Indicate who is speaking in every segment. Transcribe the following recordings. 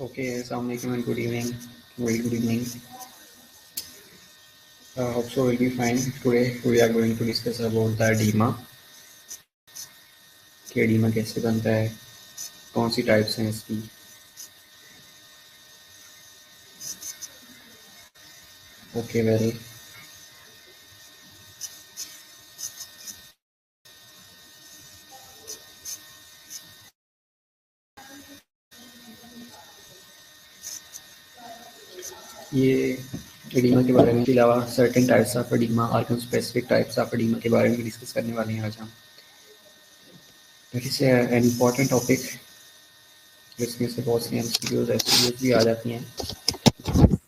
Speaker 1: Okay, Assalamualaikum and good evening. Very good evening. Hope so will be fine. Today we are going to discuss about the edema. कि edema कैसे बनता है, कौन सी types हैं इसकी. Okay, well, ये edema के बारे में के अलावा certain types of edema और कुछ specific types of edema के बारे में डिस्कस करने वाले हैं आज हम. That is an important topic. इसमें से बहुत सी MCQs SCQs भी आ जाती हैं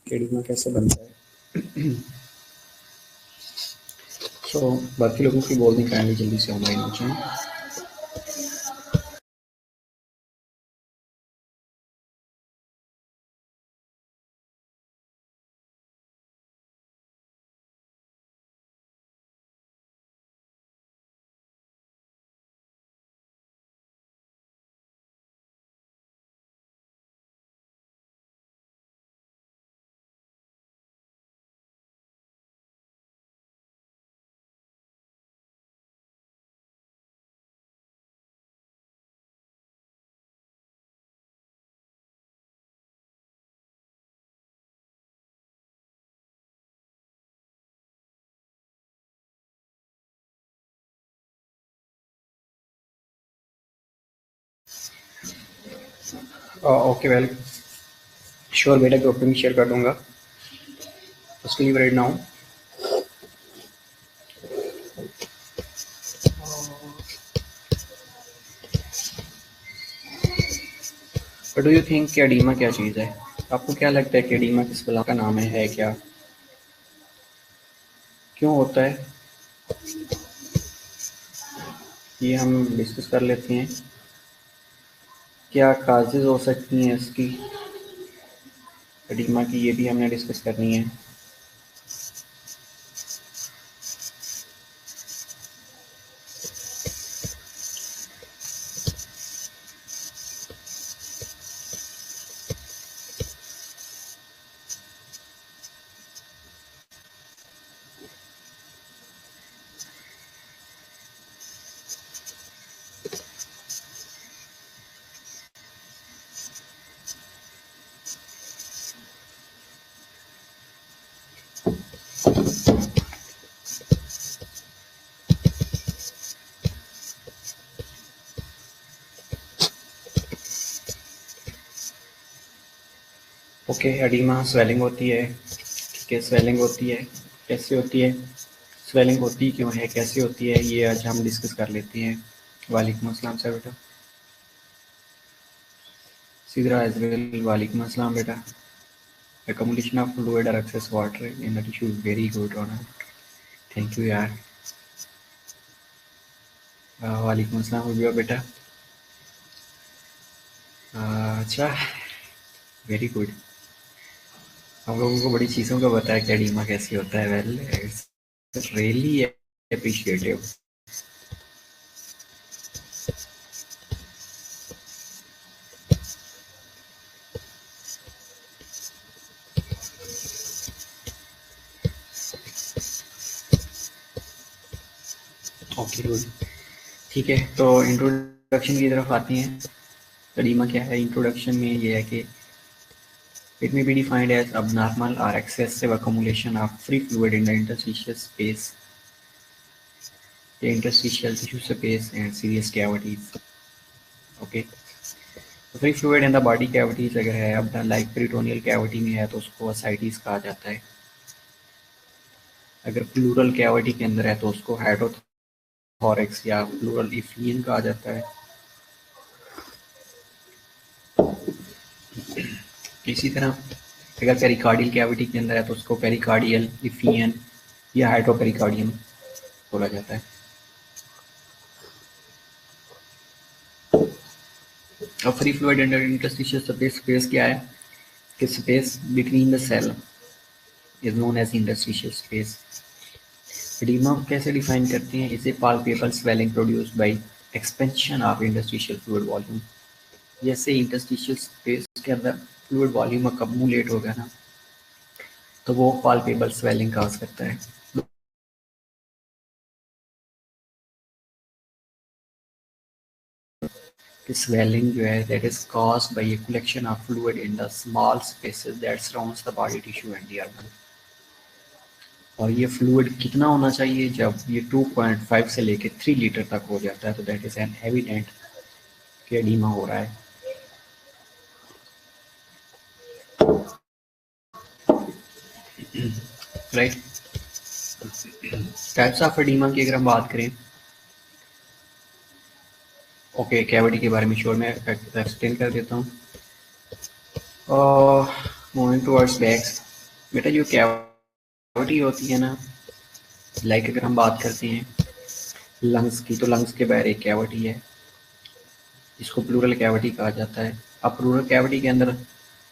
Speaker 1: कि edema कैसे बनता है. So बाकी लोगों की बोलने काइंडली जल्दी से ऑनलाइन हो जाएं. ओके वेल श्योर बेटा ग्रुप में शेयर कर दूंगा. उसके लिए right now do you think कि एडीमा क्या चीज़ है? आपको क्या लगता है कि एडीमा किस बला का नाम है क्या, क्यों होता है, ये हम डिस्कस कर लेते हैं. क्या काजेज हो सकती हैं इसकी एडीमा की, ये भी हमने डिस्कस करनी है. ओके, एडीमा स्वेलिंग होती है. ठीक है, स्वेलिंग होती है, कैसे होती है, स्वेलिंग होती क्यों है, कैसे होती है, ये आज हम डिस्कस कर लेते हैं. वालेकुम अस्सलाम सर बेटा. Sidra as well. वालेकुम अस्सलाम बेटा. Accumulation of fluid or excess water in the tissue is very good on it. Thank you यार. वालेकुम अस्सलाम हो गया बेटा. अच्छा, वेरी गुड. हम लोगों को बड़ी चीज़ों का पता है कि एडीमा कैसे होता है. Well, it's really appreciative. Okay good. ठीक है, तो इंट्रोडक्शन की तरफ आते हैं. एडीमा क्या है? इंट्रोडक्शन में ये है कि it may be defined as abnormal or excessive accumulation of free fluid in the interstitial space, the interstitial tissue space and serous cavities. Okay, free fluid in the body cavities अगर है, अब like peritoneal cavity में है तो उसको ascites कहा जाता है. अगर प्लूरल कैविटी के अंदर है तो उसको हाइड्रोथोरैक्स या प्लूरल इफ्लियन कहा जाता है. इसी तरह अगर पेरिकार्डियल कैविटी के अंदर है तो उसको पेरिकार्डियल इफ्लियन या हाइड्रोपेरिकार्डियम बोला जाता है. अब free fluid under interstitial space क्या है कि space between the cell is known as interstitial space. Edema कैसे डिफाइन करते हैं? इसे palpable swelling produced by expansion of interstitial fluid volume. जैसे इंटरस्टिशियल स्पेस के अंदर फ्लूइड वॉल्यूम अकमुलेट हो गया ना, तो वो पाल्पेबल स्वेलिंग काज करता है। The swelling जो है that is caused by a collection of fluid in the small spaces that surrounds the body tissue and the organ। और ये फ्लूइड कितना होना चाहिए? जब ये 2.5 से लेके 3 लीटर तक हो जाता है तो दैट इज एन एविडेंट कि एडीमा हो रहा है। राइट। टाइप्स ऑफ एडीमा की अगर हम बात करें, ओके कैविटी के बारे में श्योर मैं एक्सप्लेन कर देता हूँ। मूविंग टुवर्ड्स बैक्स, बेटा जो कैविटी होती है ना, लाइक अगर हम बात करते हैं लंग्स की, तो लंग्स के बाहर एक कैविटी है, इसको प्लूरल कैविटी कहा जाता है। अब प्लूरल कैविटी के अंदर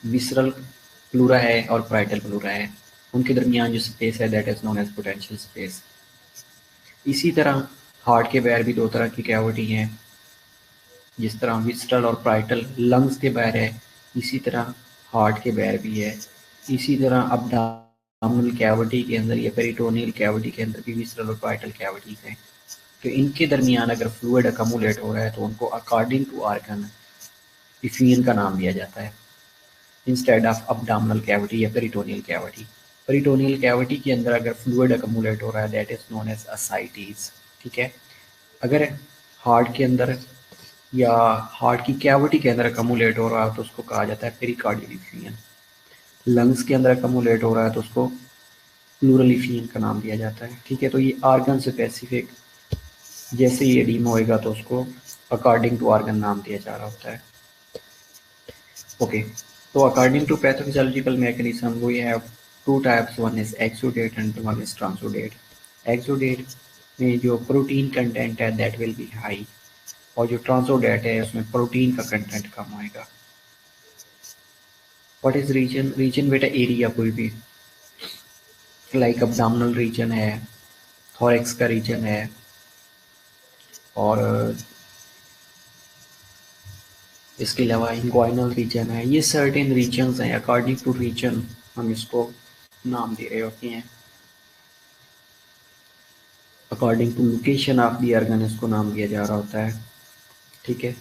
Speaker 1: विसरल प्लूरा है और प्राइटल प्लूरा है, उनके दरमियान जो स्पेस है that is known as potential space. इसी तरह हार्ट के बाहर भी दो तरह की कैविटी हैं, जिस तरह विसरल और प्राइटल लंग्स के बाहर है, इसी तरह हार्ट के बाहर भी है। इसी तरह अब्डोमिनल कैविटी के अंदर या पेरिटोनियल कैविटी के अंदर भी विसरल और प्राइटल कैविटीज हैं। तो इनके दरमियान अगर फ्लूइड अकमुलेट हो रहा है तो उनको अकॉर्डिंग टू ऑर्गन इफियन का नाम दिया जाता है इंस्टेड ऑफ अब्डोमिनल कैविटी या पेरिटोनियल कैविटी। पेरिटोनियल कैविटी के अंदर अगर फ्लूइड अकमुलेट हो रहा है दैट इज नोन एज असाइटीज। ठीक है। अगर हार्ट के अंदर या हार्ट की कैविटी के अंदर अकमुलेट हो रहा है तो उसको कहा जाता है पेरिकार्डियल इफियन। लंग्स के अंदर अकमुलेट हो रहा है तो उसको प्लूरल इफियन का नाम दिया जाता है। ठीक है। तो ये ऑर्गन स्पेसिफिक, जैसे ही एडीमा होएगा तो उसको अकॉर्डिंग टू ऑर्गन नाम दिया जा रहा होता है। ओके। तो according to pathophysiological mechanism we have two types, one is exudate and one is transudate. Exudate में जो प्रोटीन कंटेंट है दैट विल बी हाई, और जो ट्रांसुडेट है उसमें प्रोटीन का कंटेंट कम आएगा। What is region? रीजन बेटा एरिया कोई भी, लाइक अब्डोमिनल रीजन है, थोरैक्स का रीजन है, और इसके अलावा इंग्वाइनल रीजन है। ये सर्टेन रीजन्स हैं, अकॉर्डिंग टू रीजन हम इसको नाम दे रहे होते हैं। According to location of the organ इसको नाम दिया जा रहा होता है। ठीक है।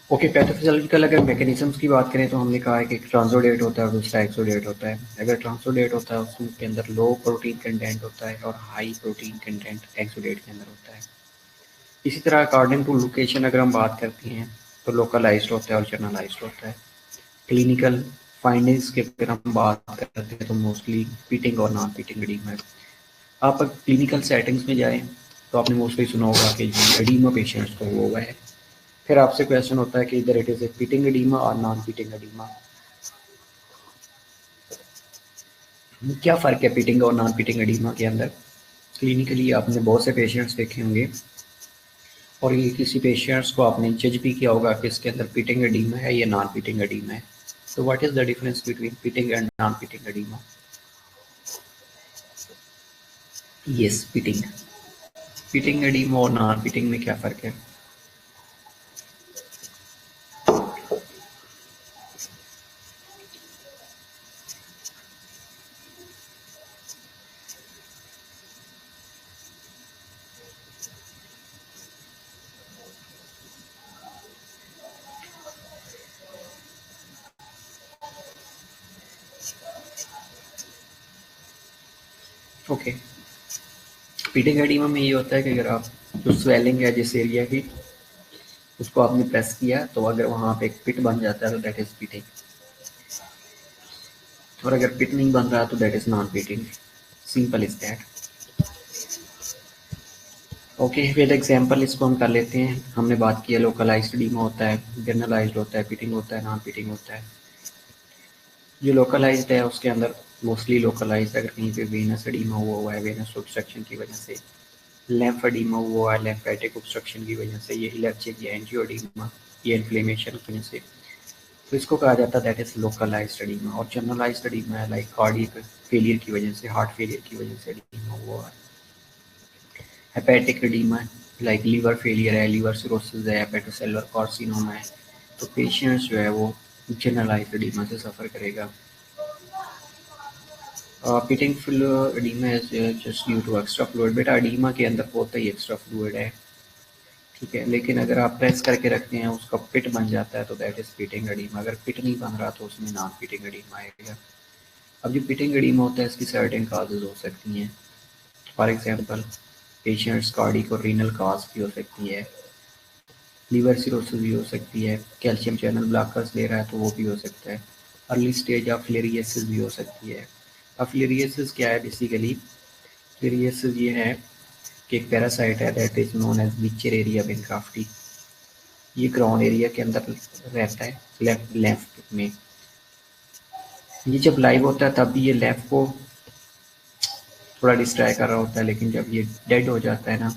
Speaker 1: ओके। पैथोफिजियोलॉजिकल अगर मैकेनिज्म्स की बात करें तो हमने कहा है कि एक ट्रांसोडेट होता है और दूसरा एक्सोडेट होता है। अगर ट्रांसोडेट होता है उसके अंदर लो प्रोटीन कंटेंट होता है और हाई प्रोटीन कंटेंट एक्सोडेट के अंदर होता है। इसी तरह अकॉर्डिंग टू लोकेशन अगर हम बात करते हैं तो लोकलाइज्ड होता है और जनरलाइज्ड होता है। क्लिनिकल फाइंडिंग्स की अगर हम बात करते हैं तो मोस्टली पिटिंग और नॉन पिटिंग एडीमा है। आप क्लिनिकल सेटिंग्स में जाएं तो आपने मोस्टली सुना होगा कि एडीमा पेशेंट्स को हुआ है। फिर आपसे क्वेश्चन होता है कि इधर it is a pitting edema और नॉन पिटिंग एडीमा, क्या फ़र्क है पिटिंग और नॉन पिटिंग एडीमा के अंदर? क्लिनिकली आपने बहुत से पेशेंट्स देखे होंगे और ये किसी पेशेंट्स को आपने जज भी किया होगा कि इसके अंदर पिटिंग एडीमा है या नॉन पिटिंग एडीमा है। तो what is the difference between pitting and non pitting edema? Yes, pitting. Pitting edema और नॉन पिटिंग में क्या फ़र्क है? ओके। पिटिंग एडीमा में ये होता है कि अगर आप जो स्वेलिंग है जिस एरिया की, उसको आपने प्रेस किया तो अगर वहाँ पे एक पिट बन जाता है तो दैट इज पिटिंग, और अगर पिट नहीं बन रहा तो that is non pitting. Simple is that. Okay, with example इसको हम कर लेते हैं। हमने बात की है लोकलाइज्ड एडीमा होता है, जनरलाइज्ड होता है, पिटिंग होता है, नॉन पिटिंग होता है। जो लोकलाइज्ड है उसके अंदर मोस्टली लोकलाइज्ड अगर कहीं पे वेनस एडीमा हुआ है, वेनस ऑब्स्ट्रक्शन की वजह से, लैम्फ एडीमा हुआ है लैम्फेटिक ऑब्स्ट्रक्शन की वजह से, ये इलेक्ट्रिक या एंजियोडीमा ये इन्फ्लेमेशन की वजह से, तो इसको कहा जाता है दैट इज लोकलाइज्ड एडीमा। और जनरलाइज्ड एडीमा है लाइक कार्डियक फेलियर की वजह से, हार्ट फेलियर की वजह से एडीमा हुआ है। Hepatic edema like liver failure है, लीवर सिरोसिस है, हेपेटोसेलुलर कार्सिनोमा है, तो पेशेंट्स जो है वो जनरलाइज्ड एडीमा से सफ़र करेगा। Pitting edema is just due to extra fluid. बेटा एडीमा के अंदर होता ही एक्स्ट्रा फ्लूइड है, ठीक है, लेकिन अगर आप प्रेस करके रखते हैं उसका पिट बन जाता है तो दैट इज पिटिंग एडीमा। अगर पिट नहीं बन रहा तो उसमें नॉन पिटिंग एडीमा आएगा। अब जो पिटिंग एडीमा होता है इसकी सर्टेन काजेज हो सकती हैं। फॉर एग्जांपल पेशेंट्स कार्डिक और रीनल काज भी हो सकती है, लीवर सिरोसिस भी हो सकती है, कैल्शियम चैनल ब्लॉकर्स ले रहा है तो वो भी हो सकता है, अर्ली स्टेज ऑफ फिलेरियसिस भी हो सकती है। अब फिलेरियसिस क्या है? बेसिकली फिलेरियसिस ये है कि एक पैरासाइट है that is known as Wuchereria बेनक्राफ्टी। ये ग्राउंड एरिया के अंदर रहता है लेफ्ट लेफ्ट में। ये जब लाइव होता है तब भी ये लेफ्ट को थोड़ा डिस्ट्रैक्ट कर रहा होता है, लेकिन जब ये डेड हो जाता है ना,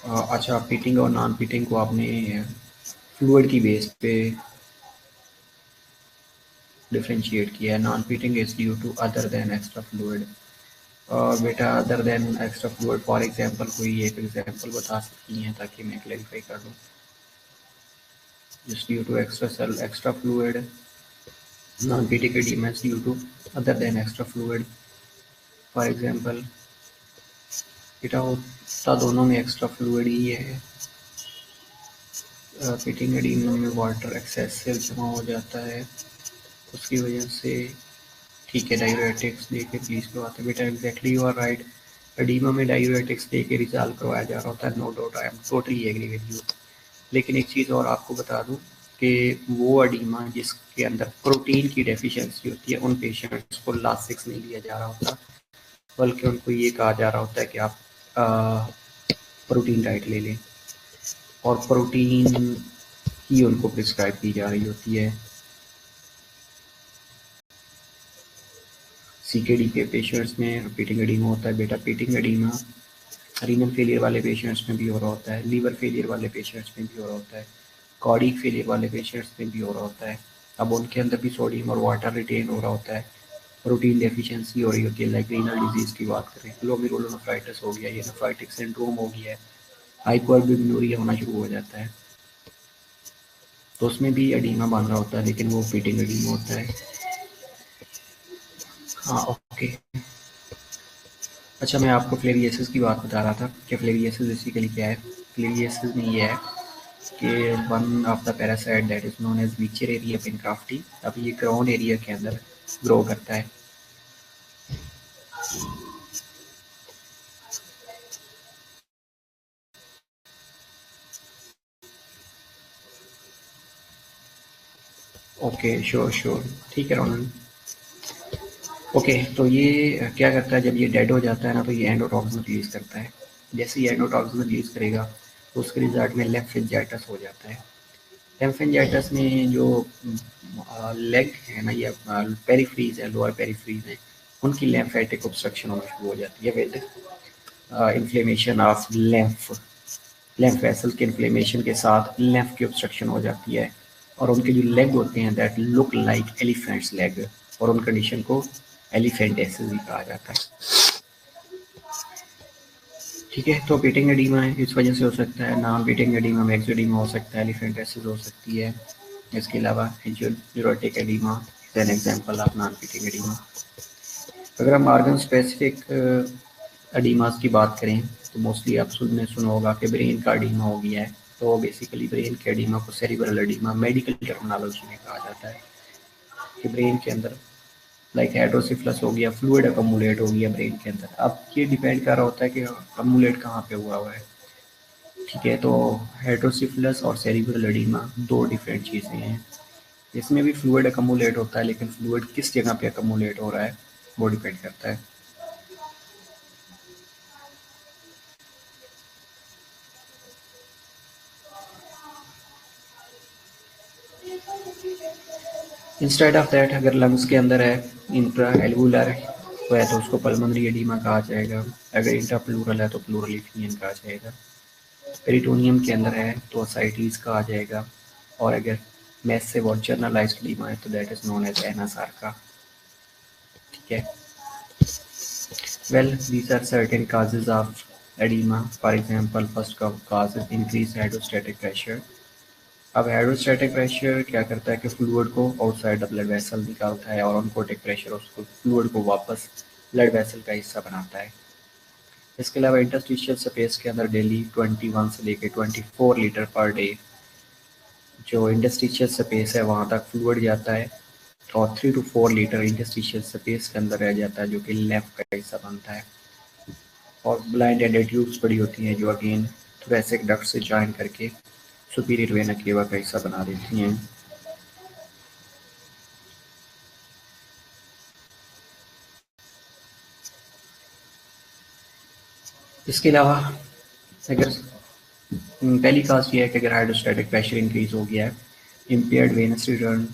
Speaker 1: अच्छा पिटिंग और नॉन पिटिंग को आपने फ्लूइड की बेस पे डिफरेंशिएट किया है। Non pitting is due to other than extra fluid. और बेटा other than extra fluid for example कोई एक एग्जांपल बता सकती हैं ताकि मैं क्लैरिफाई कर दूँ। Just due to extra fluid, non pitting edema is due to other than extra fluid. For example बेटा होता दोनों में एक्स्ट्रा फ्लूइड ही है। पिटिंग एडीमा में वाटर एक्सेसिव जमा हो जाता है, उसकी वजह से, ठीक है, डायूरेटिक्स दे के प्लीज करवाते हैं। बेटा exactly you are right, edema में डायूरेटिक्स दे के रिजॉल्व करवाया जा रहा होता है, no doubt, I am totally agree with you. लेकिन एक चीज़ और आपको बता दूं कि वो एडीमा जिसके अंदर प्रोटीन की डेफिशिएंसी होती है उन पेशेंट्स को लासिक्स नहीं लिया जा रहा होता, बल्कि उनको ये कहा जा रहा होता है कि आप प्रोटीन डाइट ले लें, और प्रोटीन ही उनको प्रिस्क्राइब की जा रही होती है। सीकेडी के पेशेंट्स में पिटिंग एडीमा होता है। बेटा पिटिंग एडीमा रीनल फेलियर वाले पेशेंट्स में भी हो रहा होता है, लीवर फेलियर वाले पेशेंट्स में भी हो रहा होता है, कार्डिक फेलियर वाले पेशेंट्स में भी हो रहा होता है। अब उनके अंदर भी सोडियम और वाटर रिटेन हो रहा होता है, प्रोटीन डेफिशिएंसी हो रही होती है। लाइक रीनल डिजीज की बात करें, ग्लोमेरुलोनेफ्राइटिस हो गया, ये नेफ्राइटिक सिंड्रोम हो गया है, हाइपोअल्बुमिनूरिया होना शुरू हो जाता है, तो उसमें भी एडीमा बन रहा होता है, लेकिन वो पिटिंग एडीमा होता है। हाँ ओके। अच्छा मैं आपको फ्लेरियसिस की बात बता रहा था कि फ्लेरियसिस बेसिकली क्या है। फ्लेरियसिस में ये है कि one of the parasite that is known as Wuchereria bancrofti, अब ये ग्राउंड एरिया के अंदर ग्रो करता है। ओके श्योर श्योर, ठीक है रोनन। ओके तो ये क्या करता है, जब ये डेड हो जाता है ना तो ये एंडोटॉक्सिन रिलीज करता है। जैसे ये एंडोटॉक्सिन रिलीज करेगा तो उसके रिजल्ट में लेम्फेंजाइटिस हो जाता है। लेम्फेंजाइटिस में जो लेग है ना, ये पेरिफ्रीज है, लोअर पेरिफ्रीज है, उनकी लेम्फेटिक ऑब्स्ट्रक्शन होना शुरू हो जाती है with inflammation of lymph vessel के इन्फ्लेमेशन के साथ लेम्फ की ऑब्स्ट्रक्शन हो जाती है, और उनके जो लेग होते हैं that look like elephants leg, और उन कंडीशन को एलिफेंटेसिस भी कहा जाता है। ठीक है, तो पिटिंग एडीमा है इस वजह से हो सकता है, नॉन पिटिंग एडीमा में एक्सोडीमा हो सकता है, एलिफेंटेसिस हो सकती है। इसके अलावा neurotic edema an example of non pitting edema. अगर हम ऑर्गन स्पेसिफिक एडीमास की बात करें तो मोस्टली आप सुना होगा कि ब्रेन का एडीमा हो गया है, तो बेसिकली ब्रेन के एडीमा को सेरिब्रल एडीमा मेडिकल टर्मिनोलॉजी में कहा जाता है कि ब्रेन के अंदर लाइक हाइड्रोसिफलस हो गया, फ्लूइड अकमुलेट हो गया ब्रेन के अंदर। अब ये डिपेंड कर रहा होता है कि अकमुलेट कहाँ पे हुआ है। ठीक है, तो हाइड्रोसिफलस और सेरिब्रल एडीमा दो डिफरेंट चीज़ें हैं। इसमें भी फ्लूइड अकमुलेट होता है, लेकिन फ्लूइड किस जगह पे अकमुलेट हो रहा है वो डिपेंड करता है। इंस्टेड ऑफ दैट अगर लंग्स के अंदर है, इंट्रा एल्वुलर है तो उसको पल्मोनरी एडीमा कहा जाएगा, अगर इंट्रा प्लूरल है तो प्लूरल इफियन कहा जाएगा, पेरिटोनियम के अंदर है तो असाइटीज कहा जाएगा, और अगर मैसिव और जनरलाइज्ड एडीमा है तो that is known as anasarca. ठीक है, well these are certain causes of edema for example first cause is increase hydrostatic pressure. अब हाइड्रोस्टैटिक प्रेशर क्या करता है कि फ्लूइड को आउटसाइड द ब्लड वेसल निकालता है और ऑनकोटिक प्रेशर उसको फ्लूइड को वापस ब्लड वेसल का हिस्सा बनाता है। इसके अलावा इंटरस्टिशियल स्पेस के अंदर डेली 21 से लेकर 24 लीटर पर डे जो इंटरस्टिशियल स्पेस है वहाँ तक फ्लूइड जाता है और 3 to 4 लीटर इंटरस्टिशियल स्पेस के अंदर रह जाता है जो कि लेफ्ट का हिस्सा बनता है। और ब्लाइंड एंडेड ट्यूब्स पड़ी होती हैं जो अगेन थोरेसिक डक्ट से जॉइन करके सुपीरियर वेना केवा का हिस्सा बना देती हैं। इसके अलावा अगर पहली काज ये है कि अगर हाइड्रोस्टैटिक प्रेशर इंक्रीज हो गया है, impaired venous return,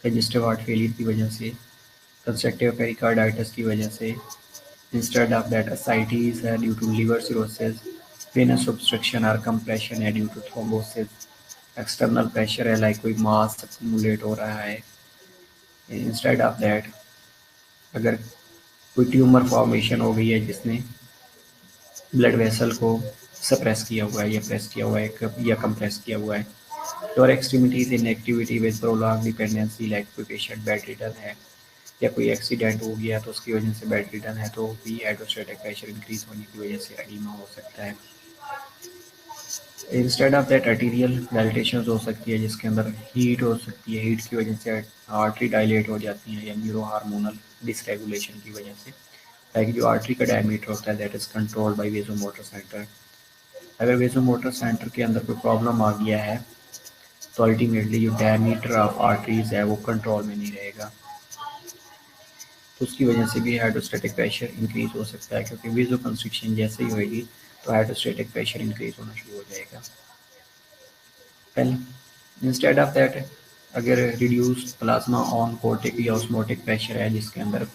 Speaker 1: congestive heart failure की वजह से, कंस्ट्रक्टिव पेरिकार्डाइटिस की वजह से, इंस्टेड ऑफ दैट ascites है due to liver cirrhosis, venous obstruction और कंप्रेशन है due to thrombosis, external pressure है लाइक कोई मास एक्यूमुलेट हो रहा है। इंस्टेड ऑफ दैट अगर कोई ट्यूमर फॉर्मेशन हो गई है जिसने ब्लड वेसल को सप्रेस किया हुआ है या प्रेस किया हुआ है या कंप्रेस किया हुआ है, और extremities in activity with prolong dependency like कोई पेशेंट बेड रिडन है या कोई एक्सीडेंट हो गया तो उसकी वजह से बेड रिडन है तो भी हाइड्रोस्टैटिक प्रेशर इंक्रीज होने की वजह से एडिमा हो सकता है। Instead of that arterial dilatation हो सकती है जिसके अंदर हीट हो सकती है, हीट की वजह से आर्टरी डायलेट हो जाती है या न्यूरो हार्मोनल डिसरेगुलेशन की वजह से, लाइक जो आर्टरी का डायमीटर होता है that is controlled by vasomotor centre. अगर वेसोमोटर सेंटर के अंदर कोई प्रॉब्लम आ गया है तो अल्टीमेटली जो डायमीटर ऑफ आर्टरीज है वो कंट्रोल में नहीं रहेगा, तो उसकी वजह से भी हाइड्रोस्टैटिक प्रेशर इंक्रीज हो सकता है क्योंकि वेजो कंस्ट्रिक्शन जैसे ही होगी तो हाइड्रोस्टैटिक प्रेशर इंक्रीज होना शुरू हो जाएगा। पहले इंस्टेड ऑफ दैट अगर रिड्यूस प्लाज्मा ऑन कोटिक या ऑस्मोटिक प्रेशर है जिसके अंदर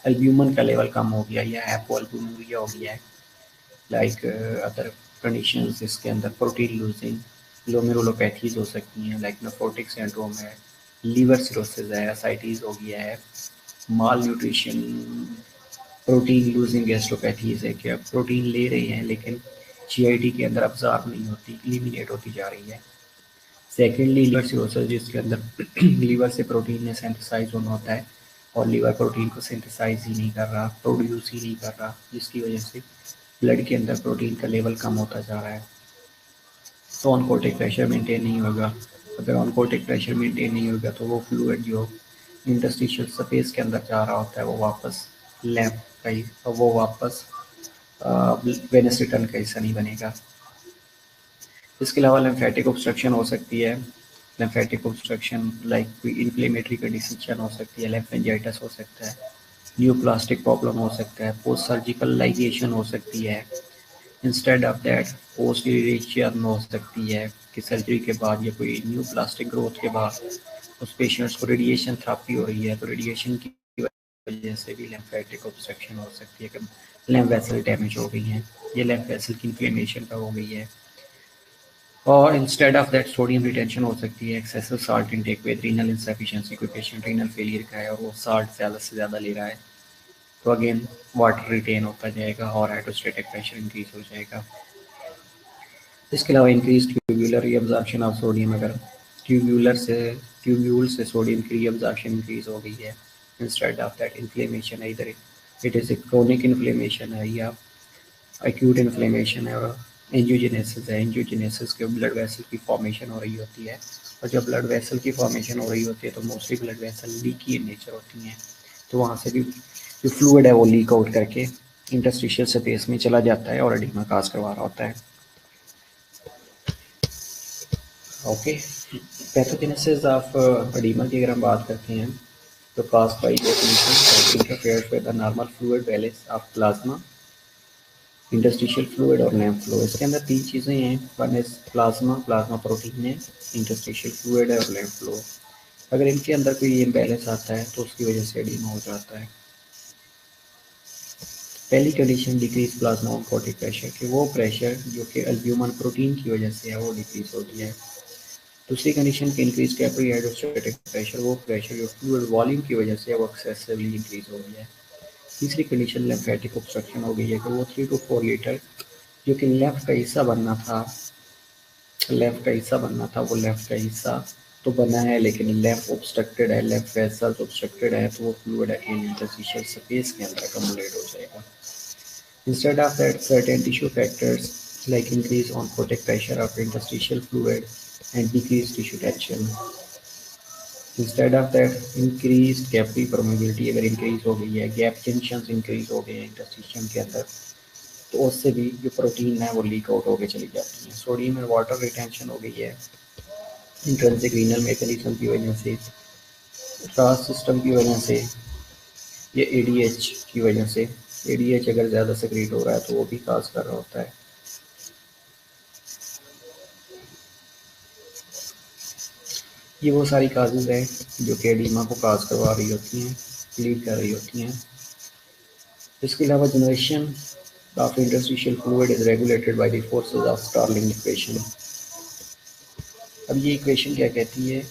Speaker 1: एल्ब्यूमिन का लेवल कम हो गया या हाइपोअल्ब्यूमिनुरिया हो गया है, लाइक अदर कंडीशंस इसके अंदर प्रोटीन लूजिंग ग्लोमेरुलोपैथीज हो सकती हैं लाइक नेफ्रोटिक सिंड्रोम है, लीवर सिरोसिस है, एसाइटिस हो गया है, माल न्यूट्रिशन, प्रोटीन लूजिंग गैस्ट्रोपैथीज है कि प्रोटीन ले रहे हैं लेकिन जीआईटी के अंदर अब्जॉर्ब नहीं होती, एलिमिनेट होती जा रही है। सेकेंडली लीवर सिरोसिस जिसके अंदर लीवर से प्रोटीन ने सिंथेसाइज होना होता है और लीवर प्रोटीन को सिंथेसाइज ही नहीं कर रहा, प्रोड्यूस ही नहीं कर रहा, जिसकी वजह से ब्लड के अंदर प्रोटीन का लेवल कम होता जा रहा है, तो ऑनकोटिक प्रेशर मेंटेन नहीं होगा। अगर ऑनकोटिक प्रेशर मेंटेन नहीं होगा तो वो फ्लूइड जो इंटरस्टिशियल स्पेस के अंदर जा रहा होता है वो वापस लैम्प का ही वो वापस वेनस रिटर्न का हिस्सा नहीं बनेगा। इसके अलावा लिम्फेटिक ऑब्स्ट्रक्शन हो सकती है, लिम्फेटिक ऑब्स्ट्रक्शन लाइक कोई इन्फ्लेमेटरी कंडीशन हो सकती है, लिम्फेंजाइटिस हो सकता है, न्यूप्लास्टिक प्रॉब्लम हो सकता है, पोस्ट सर्जिकल लाइगेशन हो सकती है, instead of that post irritation हो सकती है कि सर्जरी के बाद या कोई न्यू प्लास्टिक ग्रोथ के बाद उस पेशेंट्स को रेडिएशन थेरेपी हो रही है तो रेडिएशन की वजह से भी लिम्फेटिक ऑब्स्ट्रक्शन हो सकती है कि लिम्फ वेसल डैमेज हो गई हैं, ये लिम्फ वेसल की इन्फ्लेमेशन का हो गई है। और instead of that sodium retention हो सकती है, excessive salt intake with renal insufficiency, कोई पेशेंट रीनल फेलियर का है और वो साल्ट ज़्यादा से ज़्यादा ले रहा है तो अगेन वाटर रिटेन होता जाएगा और हाइड्रोस्टैटिक प्रेशर इंक्रीज हो जाएगा। इसके अलावा increase tubular reabsorption of sodium, अगर ट्यूब्यूल से सोडियम की रीअब्जॉर्प्शन इंक्रीज हो गई है, इंस्टेड ऑफ दैट इन्फ्लेमेशन है, इधर it is a chronic inflammation है या एक्यूट इन्फ्लेमेशन है और एंजियोजेनेसिस है, एंजियोजेनेसिस के ब्लड वेसल की फॉर्मेशन हो रही होती है और जब ब्लड वेसल की फॉर्मेशन हो रही होती है तो mostly blood vessel leaky in nature होती हैं, तो वहाँ से भी जो फ्लूइड है वो लीक आउट करके इंटरस्टिशियल स्पेस में चला जाता है और एडिमा काज करवा रहा होता है। ओके, पैथोजेनेसिस ऑफ एडिमा की अगर हम बात करते हैं तो cause by definition interferes with the normal fluid balance of plasma, interstitial fluid और लैम्फ फ्लो। इसके अंदर तीन चीज़ें हैं, one is plasma, plasma protein है, इंटरस्टिशियल फ्लूइड है और लैम्फ फ्लो। अगर इनके अंदर कोई इम्बैलेंस आता है तो उसकी वजह से एडिमा हो जाता है। पहली condition decrease plasma oncotic pressure, कि वो प्रेशर जो कि एल्ब्यूमिन प्रोटीन की वजह से है वो डिक्रीज हो गया है। दूसरी कंडीशन की इंक्रीज कैपिलरी हाइड्रोस्टैटिक प्रेशर, वो प्रेशर जो फ्लूइड वॉल्यूम की वजह से है वो एक्सेसिवली इंक्रीज हो गया है। तीसरी कंडीशन लिम्फेटिक ऑब्स्ट्रक्शन हो गई है कि वो 3 to 4 लीटर जो कि लेफ्ट का हिस्सा बनना था, वो लेफ्ट का हिस्सा तो बना है, लेकिन लेफ्ट ऑब्स्ट्रक्टेड है, लेफ्ट वेसल्स ऑब्स्ट्रक्टेड है, तो वो फ्लूइड इंटरस्टिशियल स्पेस के अंदर अकोमोडेट हो जाएगा। Instead of that, certain tissue factors like increase oncotic pressure of interstitial fluid and decreased tissue tension. Instead of that, increased capillary permeability अगर increase हो गई है, गैप जंक्शंस increase हो गए हैं इंटरस्टिशियम के अंदर, तो उससे भी जो प्रोटीन है वो लीक आउट होकर चली जाती है। सोडियम एंड वाटर रिटेंशन हो गई है इंट्रिंसिक रीनल मैकेनिज्म की वजह से, ट्रांस सिस्टम की वजह से, ये एडीएच की वजह से। एडीएच अगर ज़्यादा सेक्रेट हो रहा है तो वो भी काज कर रहा होता है। ये वो सारी काजेज हैं जो कि एडीमा को काज करवा रही होती हैं, लीड कर रही होती हैं। इसके अलावा generation of interstitial fluid is regulated by the forces of Starling equation. अब ये इक्वेशन क्या कहती है?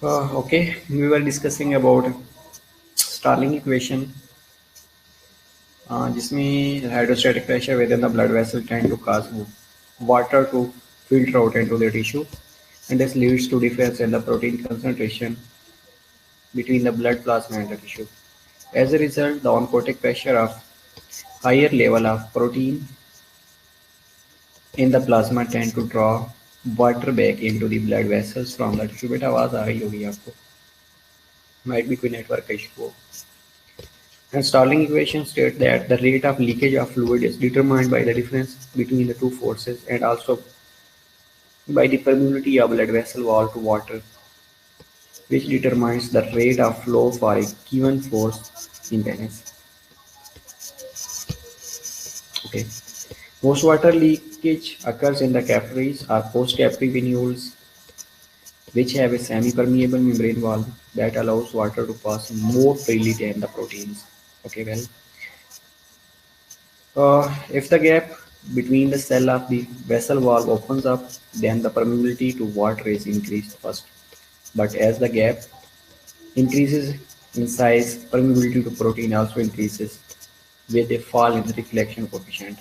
Speaker 1: Okay, we were discussing about Starling equation, जिसमें hydrostatic pressure within the blood vessel tend to cause water to filter out into the tissue, and this leads to difference in the protein concentration between the blood plasma and the tissue. As a result, the oncotic pressure of higher level of protein in the plasma tend to draw water back into the blood vessels from the tissue. बेटा आवाज आ रही होगी आपको, might be कोई network का issue हो। And Starling equation states that the rate of leakage of fluid is determined by the difference between the two forces and also by the permeability of blood vessel wall to water, which determines the rate of flow for a given force imbalance. Okay. Most water leakage occurs in the capillaries or post-capillary venules, which have a semi-permeable membrane wall that allows water to pass more freely than the proteins. Okay, well, if the gap between the cell of the vessel wall opens up, then the permeability to water is increased first. But as the gap increases in size, permeability to protein also increases with a fall in the reflection coefficient.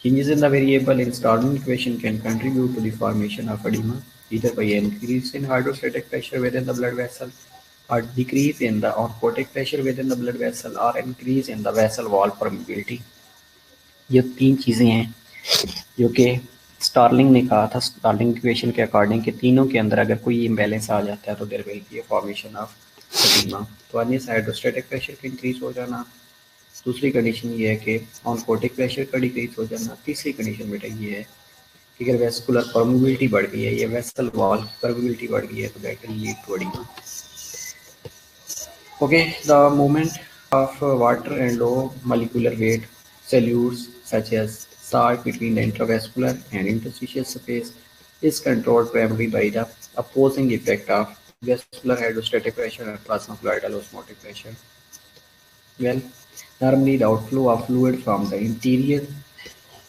Speaker 1: Changes in the variable in Starling equation can contribute to the formation of edema, either by an increase in hydrostatic pressure within the blood vessel, or decrease in the oncotic pressure within the blood vessel, or increase in the vessel wall permeability. ये 3 चीज़ें हैं जो कि Starlink ने कहा था, Starlink equation के according कि तीनों के अंदर अगर कोई इम्बैलेंस आ जाता है तो there will be a formation of edema. तो अन्य हाइड्रोस्टैटिक प्रेशर का इंक्रीज हो जाना, दूसरी कंडीशन ये है कि ऑनकोटिक प्रेशर का डिक्रीज हो जाना, तीसरी कंडीशन बेटा ये है कि अगर वेस्कुलर परमेबिलिटी बढ़ गई है या वेसल वॉल की परमेबिलिटी बढ़ गई है तो that will lead to edema. Okay, the movement of water and low molecular weight solutes such as salt between the intravascular and interstitial space is controlled primarily by the opposing effect of vascular hydrostatic pressure and plasma fluidal osmotic pressure. Well, normally the outflow of fluid from the interior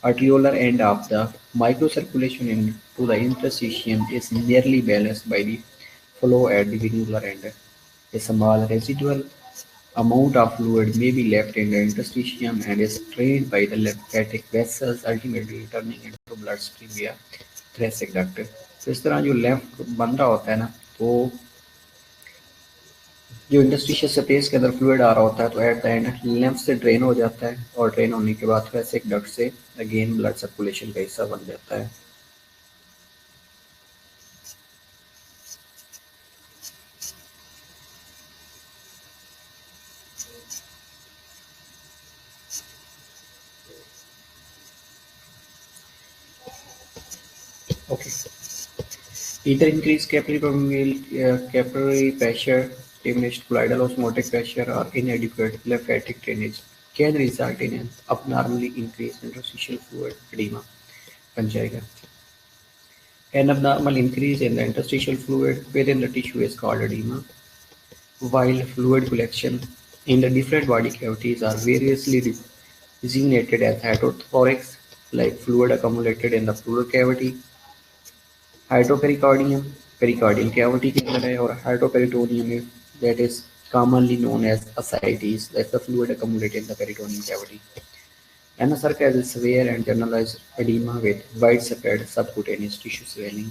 Speaker 1: arteriolar end of the microcirculation into the interstitium is nearly balanced by the flow at the venular end. A small residual amount of fluid may be left in the interstitium and is drained by the lymphatic vessels, ultimately turning into bloodstream via thoracic duct. तो इस तरह जो left बन रहा होता है ना, तो जो इंटरस्टिशियल स्पेस के अंदर फ्लूइड आ रहा होता है तो एट द एंड लिम्फ से ड्रेन हो जाता है और ड्रेन होने के बाद thoracic duct से अगेन ब्लड सर्कुलेशन का हिस्सा बन जाता है। Okay, either increased capillary pressure, diminished colloidal osmotic pressure, or inadequate lymphatic drainage can result in an abnormally increased interstitial fluid edema. बन जाएगा। An abnormal increase in the interstitial fluid within the tissue is called edema, while fluid collection in the different body cavities are variously designated as hydrothorax, like fluid accumulated in the pleural cavity, hydropericardium pericardial cavity के अंदर है, और हाइड्रोपेरिटोनियम में that is commonly known as ascites, that's the fluid accumulated in the peritoneal cavity. NSR causes severe and generalized edema with widespread subcutaneous tissue swelling.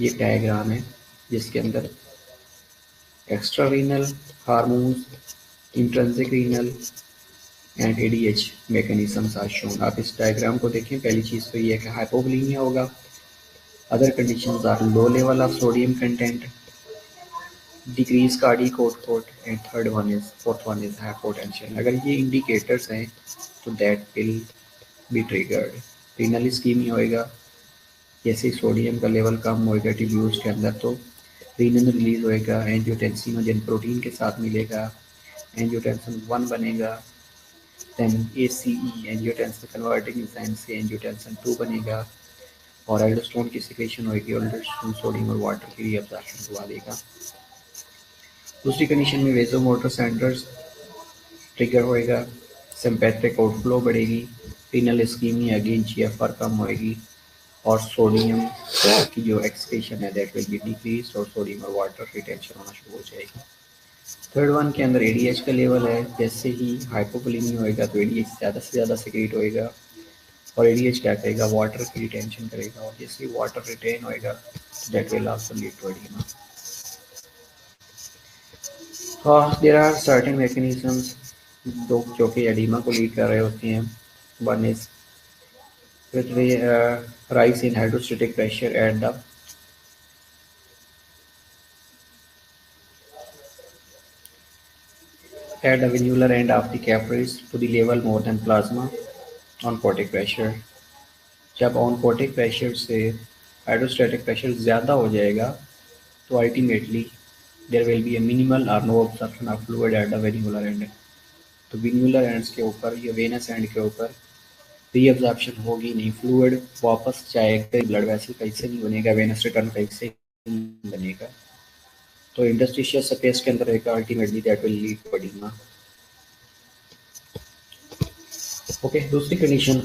Speaker 1: ये diagram है जिसके अंदर extra renal hormones, intrinsic renal and ADH mechanisms are shown. आप इस diagram को देखें, पहली चीज़ तो ये है कि हाइपोवोलेमिया होगा, other conditions are low level of sodium content, decrease cardiac output, and fourth one is hypotension. अगर ये इंडिकेटर्स हैं तो that will be triggered. Renal ischemia होएगा, जैसे सोडियम का लेवल कम होएगा ट्यूब्यूल्स के अंदर तो रीनल रिलीज होएगा, एंजियोटेंसिनोजन प्रोटीन के साथ मिलेगा, एंजियोटेंसिन 1 बनेगा, then ACE angiotensin converting enzyme से एंजियोटेंसिन 2 बनेगा और एल्डोस्टेरोन की सिक्रेशन होएगी, एल्डोस्टेरोन सोडियम और वाटर की रीअब्जॉर्प्शन करवा देगा। दूसरी कंडीशन में वेसोमोटर सेंटर्स ट्रिगर होएगा, सिंपैथिक आउटफ्लो बढ़ेगी, रीनल इस्कीमिया अगेन GFR कम होएगी और सोडियम की जो एक्सक्रीशन है दैट विल बी डिक्रीज और सोडियम और वाटर रिटेंशन होना शुरू हो जाएगी। थर्ड वन के अंदर ADH का लेवल है, जैसे ही हाइपोवोलेमिया होएगा तो ADH ज़्यादा से ज़्यादा सिक्रीट होएगा और ADH क्या करेगा, वाटर की रिटेंशन करेगा और जैसे ही वाटर रिटेन होएगा that will also lead to edema. There are certain mechanisms जो कि एडिमा को लीड कर रहे होते हैं। One is with rise in hydrostatic pressure at the venular end of the capillaries to the level more than plasma oncotic pressure. जब oncotic pressure से hydrostatic pressure ज़्यादा हो जाएगा तो ultimately there will be a minimal or no absorption of fluid at the venular end. तो venular ends के ऊपर या venous end के ऊपर रीअब्जॉर्प्शन होगी नहीं, फ्लूइड वापस जाएगा, ब्लड वेसल कहीं से नहीं बनेगा, वेनस रिटर्न कहीं से नहीं बनेगा, तो इंटरस्टिशियल स्पेस के अंदर रहेगा, ultimately that will lead to edema. Okay, दूसरी कंडीशन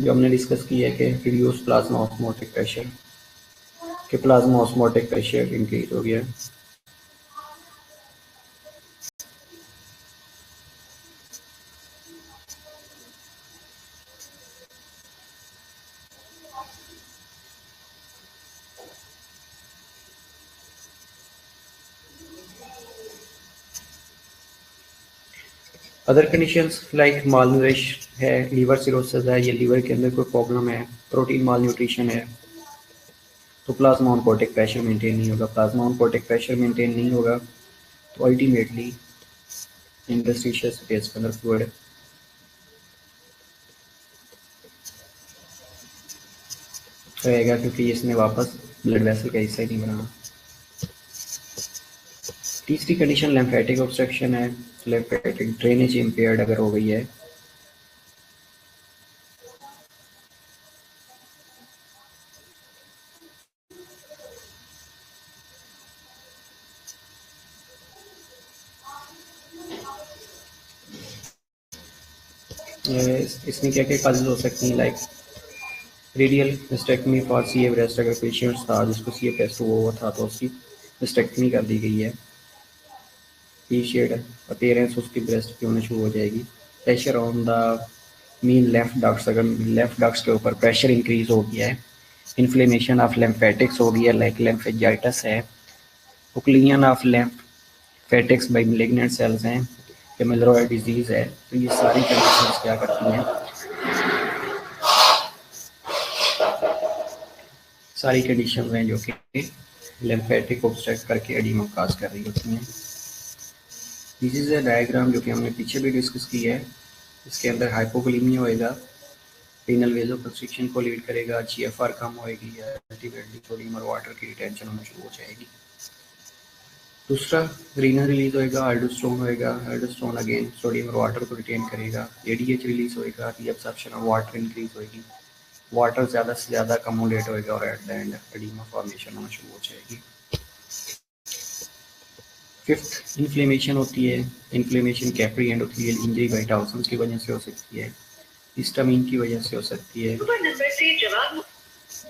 Speaker 1: जो हमने डिस्कस की है कि रिड्यूस प्लाज्मा ऑस्मोटिक प्रेशर, कि प्लाज्मा ऑस्मोटिक प्रेशर इंक्रीज हो गया। अदर कंडीशंस लाइक मालनरिश है, लीवर सिरोसिस है, ये लीवर के अंदर कोई प्रॉब्लम है, प्रोटीन माल न्यूट्रिशन है, तो प्लाज्मा ऑनकोटिक प्रेशर मेंटेन नहीं होगा। प्लाज्मा ऑनकोटिक प्रेशर मेंटेन नहीं होगा तो अल्टीमेटली इंटरस्टिशियल स्पेस के अंदर फ्लूइड रहेगा, क्योंकि इसने वापस ब्लड वेसल का हिस्सा ही नहीं बनाना। तीसरी कंडीशन लिम्फेटिक ऑब्स्ट्रक्शन है। लिम्फेटिक ड्रेनेज इम्पेयर्ड अगर हो गई है, इसमें क्या क्या काजेज हो सकती हैं, like radial hysterectomy for C breast. अगर पेशेंट था जिसको सी ब्रेस्ट हुआ था तो उसकी हिस्टेक्टमी कर दी गई है, पी शेड अपीयरेंस उसकी ब्रेस्ट की होनी शुरू हो जाएगी। Pressure on the mean left ducts, अगर लेफ्ट डक्ट्स के ऊपर प्रेशर इंक्रीज हो गया है, इन्फ्लेमेशन ऑफ लिम्फेटिक्स हो गई है, लाइक लिम्फेजाइटिस है, occlusion of lymphatics by malignant cells हैं, कैमिलरॉयड डिजीज है, तो ये सारी कंडीशंस क्या करती हैं, सारी कंडीशन हैं जो कि लिम्फेटिक ऑब्स्ट्रक्ट करके एडिमा काज कर रही होती हैं। दिस इज अ डायग्राम जो कि हमने पीछे भी डिस्कस की है। इसके अंदर हाइपोवोलेमिया होएगा, रीनल वेसोकंस्ट्रिक्शन को लीड करेगा, जीएफआर कम होएगी, अल्टीमेटली सोडियम और वाटर की रिटेंशन होना शुरू हो जाएगी। दूसरा रीनल रिलीज होएगा, अल्डोस्टेरोन होएगा, अल्डोस्टेरोन अगेन सोडियम और वाटर को रिटेन करेगा, एडीएच रिलीज होएगा, रीअब्सॉर्प्शन ऑफ वाटर इंक्रीज होएगी, वाटर ज़्यादा से ज़्यादा कमोलेट होएगा और at the end oedema formation होना शुरू हो जाएगी। फिफ्थ इन्फ्लेमेशन होती है। Inflammation capillary endothelial injury by toxins की वजह से हो सकती है, हिस्टामिन की वजह से हो सकती है,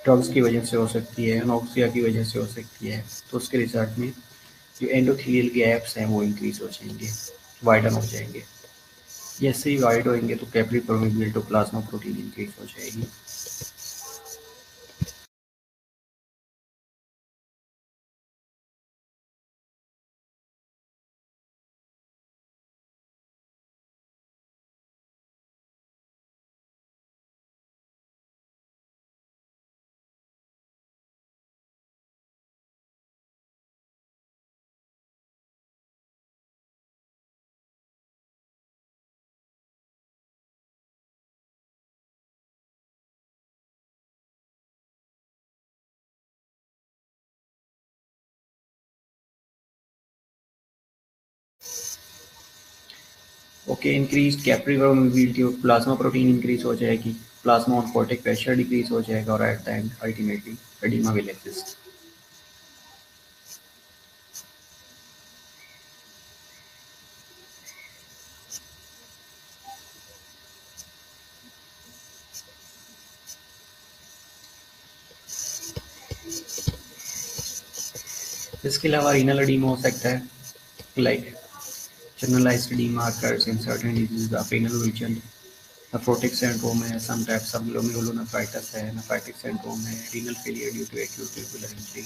Speaker 1: ड्रग्स की वजह से हो सकती है, अनोक्सिया की वजह से हो सकती है। तो उसके रिजल्ट में जो एंडोथेलियल गैप्स हैं वो इंक्रीज हो जाएंगे, वाइडन हो जाएंगे। जैसे ही वाइड होंगे तो capillary permeability to plasma protein increase हो जाएगी। Okay, increase capillary permeability of plasma protein increase हो जाएगी, प्लाज्मा ऑनकोटिक प्रेशर डिक्रीज हो जाएगा और at the end ultimately edema will exist. इसके अलावा रीनल एडिमा हो सकता है, like generalised edema occurs in certain diseases of renal region, nephrotic syndrome है, सम टाइप्स ऑफ ग्लोमेरुलोनेफ्राइटिस है, नेफ्राइटिक सिंड्रोम है, renal failure due to acute tubular injury.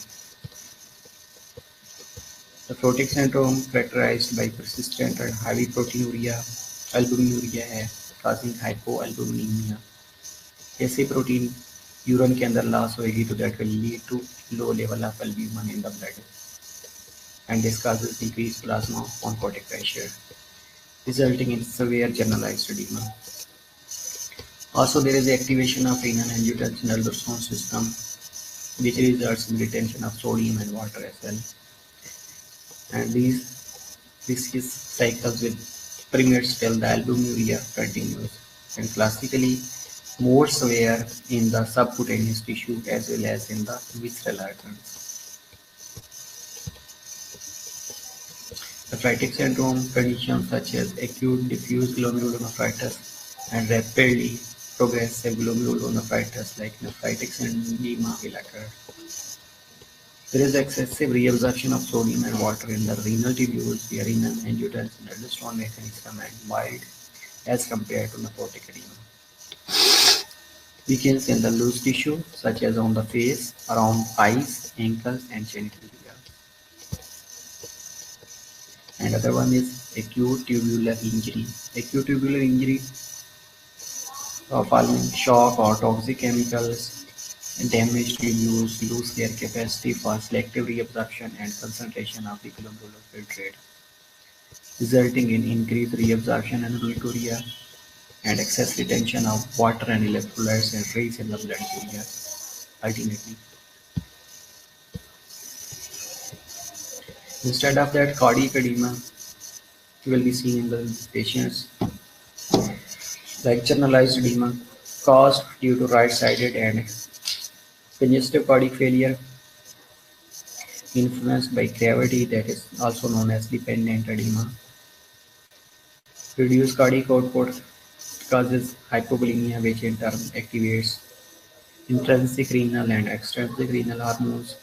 Speaker 1: Nephrotic syndrome characterized by persistent and heavy proteinuria, albuminuria है, causing hypoalbuminemia। ऐसे protein urine के अंदर loss होएगी तो that will lead to low level of albumin in the blood and this causes increased plasma oncotic pressure, resulting in severe generalized edema. Also, there is the activation of renin-angiotensin-aldosterone system, which results in retention of sodium and water as well. And this is cycles with primates till the albuminuria continues, and classically more severe in the subcutaneous tissue as well as in the visceral organs. Nephritic syndrome conditions such as acute diffuse glomerulonephritis and rapidly progressive glomerulonephritis like nephritic edema will occur. There is excessive reabsorption of sodium and water in the renal tubules via renal angiotensin aldosterone mechanism and mild as compared to nephrotic edema. Weakness in the loose tissue such as on the face, around eyes, ankles and genitalia. And and other one is acute tubular injury. Acute tubular injury following shock or toxic chemicals damage tubules lose their capacity for selective reabsorption and concentration of the glomerular filtrate, resulting in increased reabsorption and uraturia and excess retention of water and electrolytes and raise in the blood urea. Ultimately, instead of that, cardiac edema will be seen in the patients like generalized edema caused due to right-sided and congestive cardiac failure influenced by gravity, that is also known as dependent edema. Reduced cardiac output causes hypovolemia, which in turn activates intrinsic renal and extrinsic renal hormones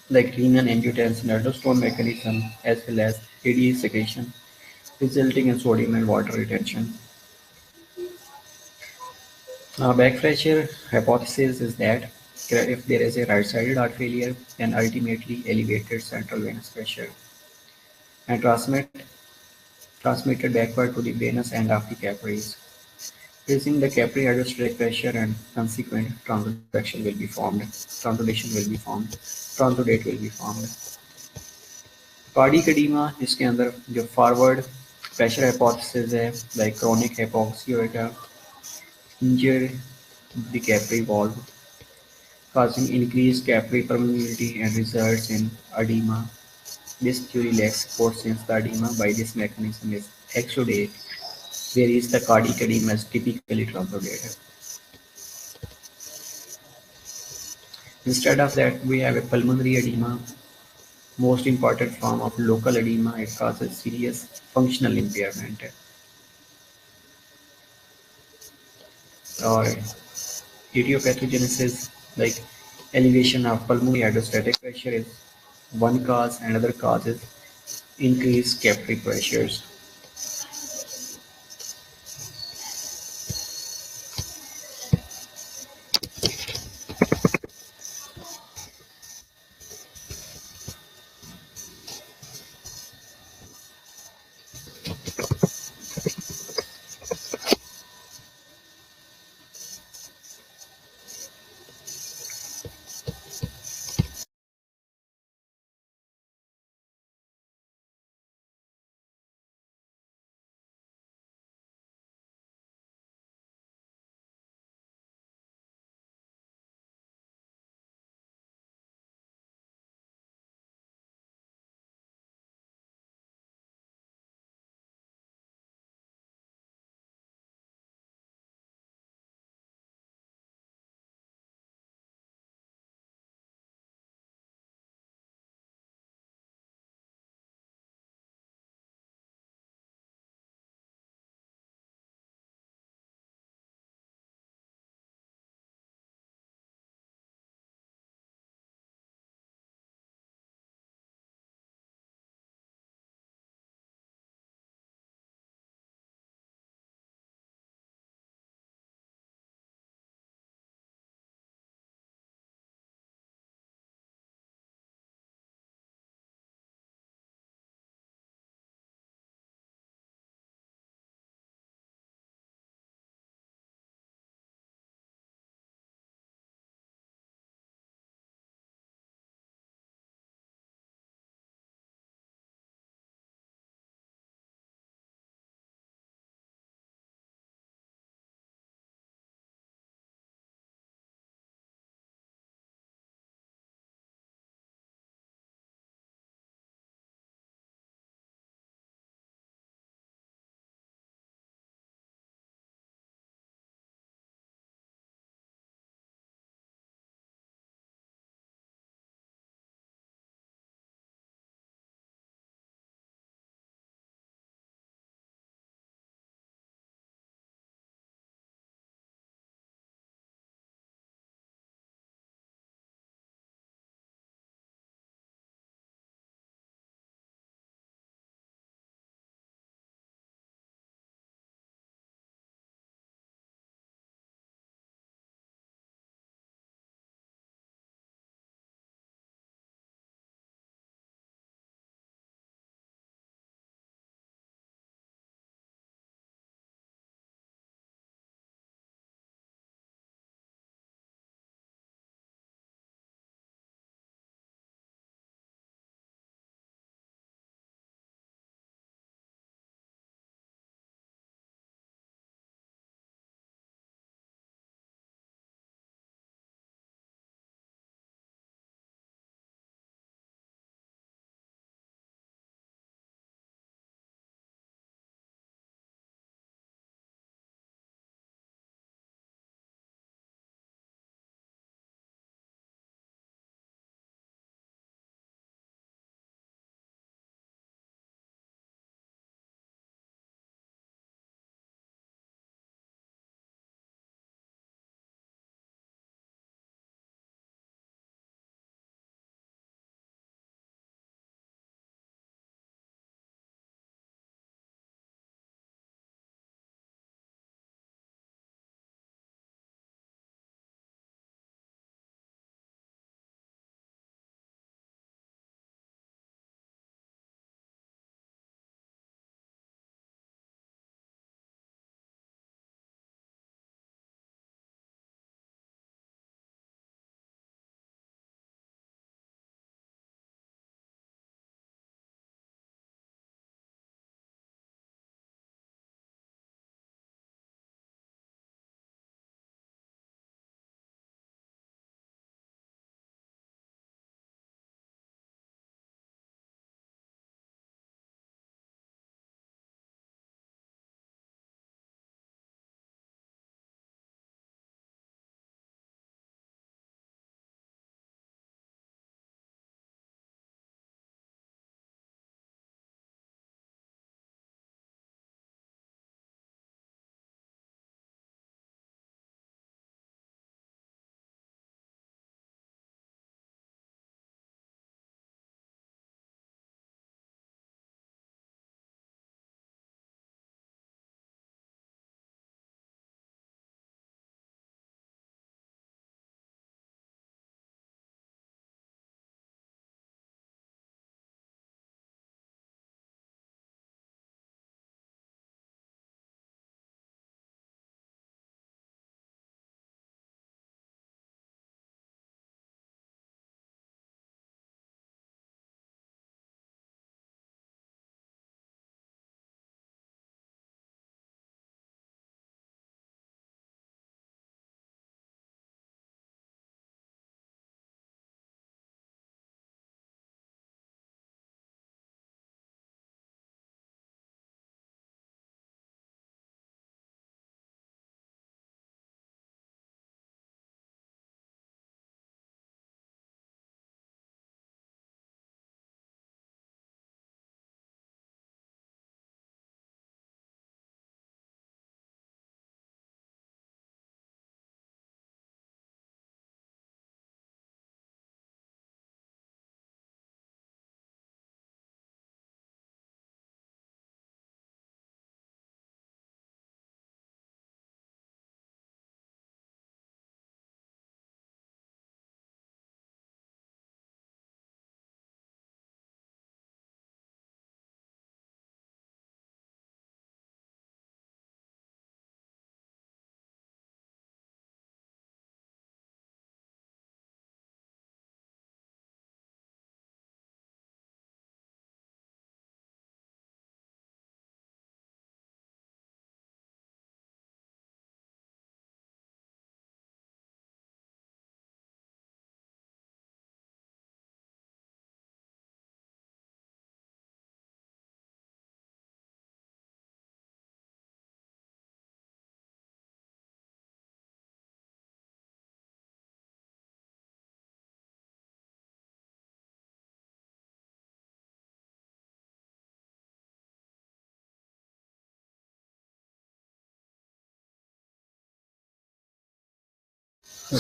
Speaker 1: like renal angiotensin aldosterone mechanism as well as ADH secretion, resulting in sodium and water retention. Now, back fracture hypothesis is that if there is a right-sided heart failure, then ultimately elevated central venous pressure and transmitted backward to the venous end of the capillaries, raising the capillary hydrostatic pressure and consequent transduction will be formed. Transudation will be formed. Transudate will be formed. Cardiac oedema इसके अंदर जो forward pressure hypothesis है like chronic hypoxia होगा injured the capillary valve causing increased capillary permeability and results in edema. This theory lacks support since the edema by this mechanism is exudate, whereas the cardiac edema is typically transudate. Instead of that, we have a pulmonary edema, most important form of local edema. It causes serious functional impairment. Or etiopathogenesis, like elevation of pulmonary hydrostatic pressure is one cause, and other cause is increased capillary pressures.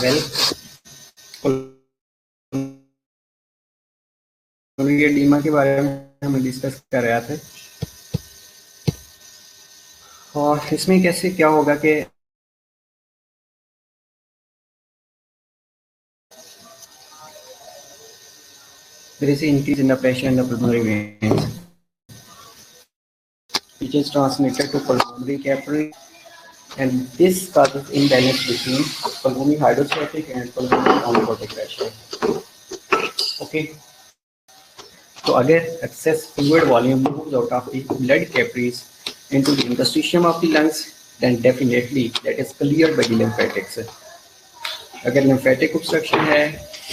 Speaker 1: Well edema के बारे में हम discuss कर रहे थे और इसमें कैसे क्या होगा कि there is an increase in the pressure in the pulmonary veins which is transmitted to pulmonary capillary and this causes imbalance between pulmonary hydrostatic and pulmonary oncotic pressure. Okay. So अगर excess fluid volume moves out of the blood capillaries into the interstitium of the lungs, then definitely that is cleared by the lymphatics. अगर lymphatic obstruction है,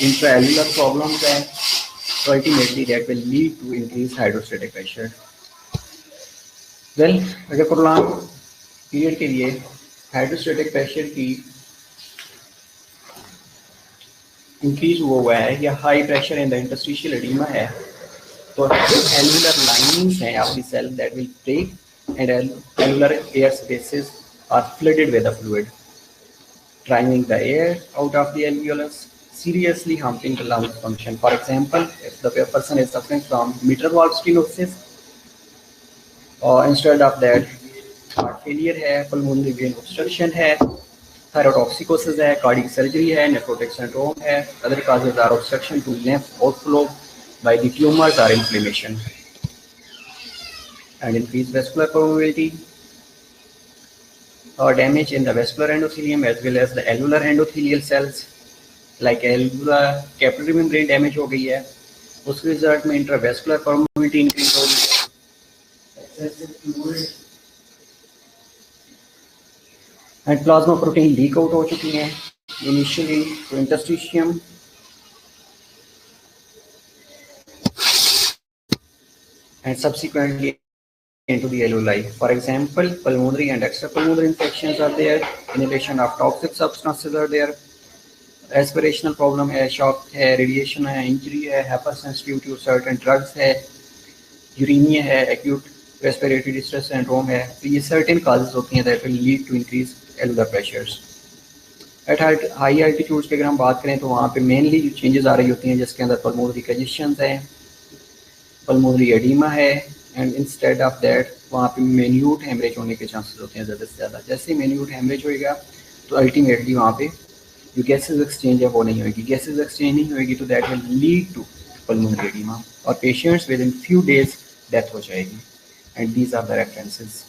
Speaker 1: intracellular problems है, so ultimately that will lead to increased hydrostatic pressure. Well, अगर prolonged period के लिए hydrostatic pressure की increase हुआ है या high pressure in the interstitial oedema है तो एलुलर लाइनिंग्स हैं of the cell that will break and alveolar air spaces are flooded with the fluid driving the air out of the alveolus seriously harming the lung function. For example, if the person is suffering from mitral valve stenosis or instead of that heart failure है, pulmonary vein obstruction है, thyrotoxicosis है, cardiac surgery है, nephrotic syndrome है, other causes are obstruction to lymph outflow by the tumors or inflammation and increased vascular permeability or damage in the vascular endothelium as well as the alveolar endothelial cells like alveolar capillary membrane damage हो गई है, उसके result में intravascular permeability increase हो गई है, excessive fluid and plasma protein leak out हो चुकी हैं initially to interstitium and subsequently into the alveoli. For example, pulmonary and extrapulmonary infections are there, inhalation of toxic substances are there, respirational problem है, shock है, radiation है, injury है, hypersensitivity to certain drugs है, uremia है, acute respiratory distress syndrome है, तो ये certain causes होती हैं that will lead to increased alveolar pressures. At high altitudes पे अगर हम बात करें तो वहाँ पे mainly जो changes आ रही होती हैं जिसके अंदर pulmonary congestions है, pulmonary edema है, and instead of that वहाँ पे minute hemorrhage होने के chances होते हैं ज़्यादा से ज़्यादा. जैसे minute hemorrhage होएगा तो ultimately वहाँ पे जो gases exchange है वो नहीं होगी. Gases exchange नहीं होगी तो that will lead to pulmonary edema और patients within few days death हो जाएगी. And these are the references.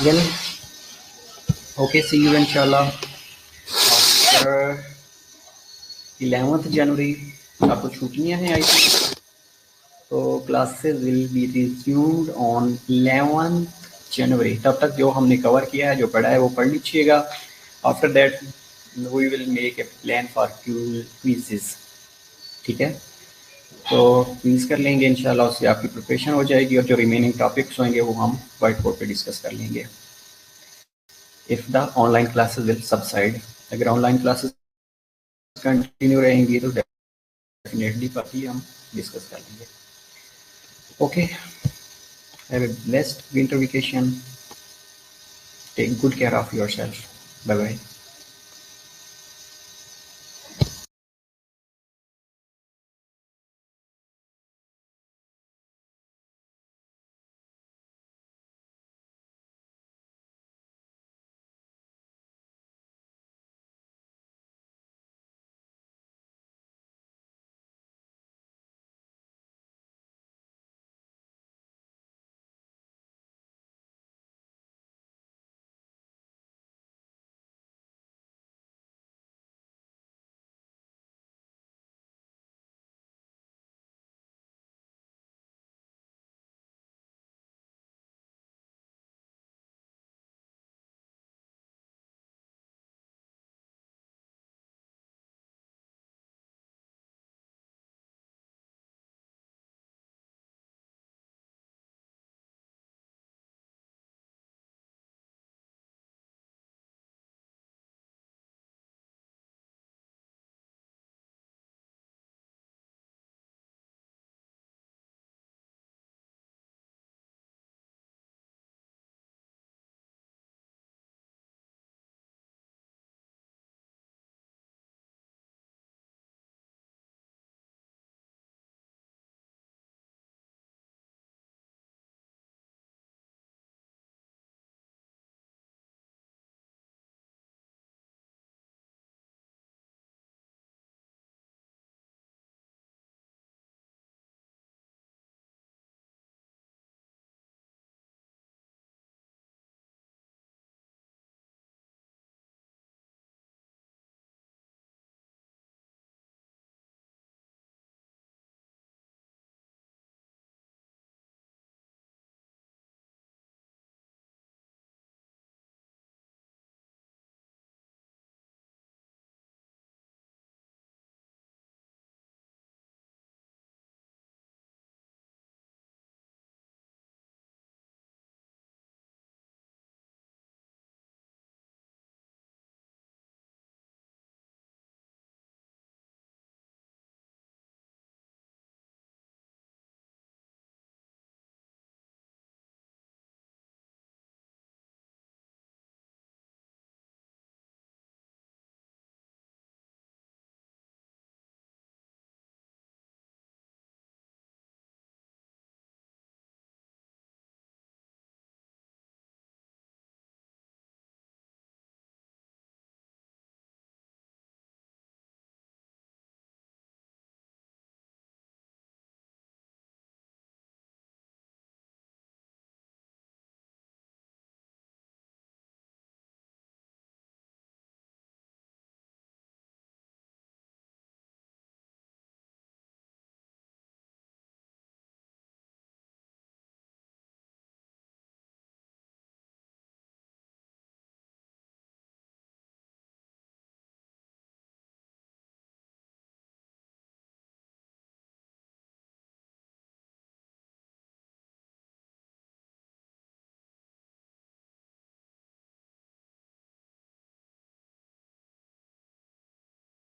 Speaker 1: Well, okay, see you inshallah after 11th January. आपको छुट्टियां हैं आई थिंक, तो classes will be resumed on 11th January. तब तक जो हमने कवर किया है, जो पढ़ा है वो पढ़ लीजिएगा. After that we will make a plan for quizzes. ठीक है, तो क्विज़ कर लेंगे इंशाल्लाह, उससे आपकी प्रिपरेशन हो जाएगी और जो रिमेनिंग टॉपिक्स होंगे वो हम व्हाइट बोर्ड पे डिस्कस कर लेंगे. If the online classes will subside, अगर ऑनलाइन क्लासेस कंटिन्यू रहेंगी तो डेफिनेटली काफ़ी हम डिस्कस कर लेंगे. Okay, have a blessed winter vacation. Take good care of yourself. Bye bye.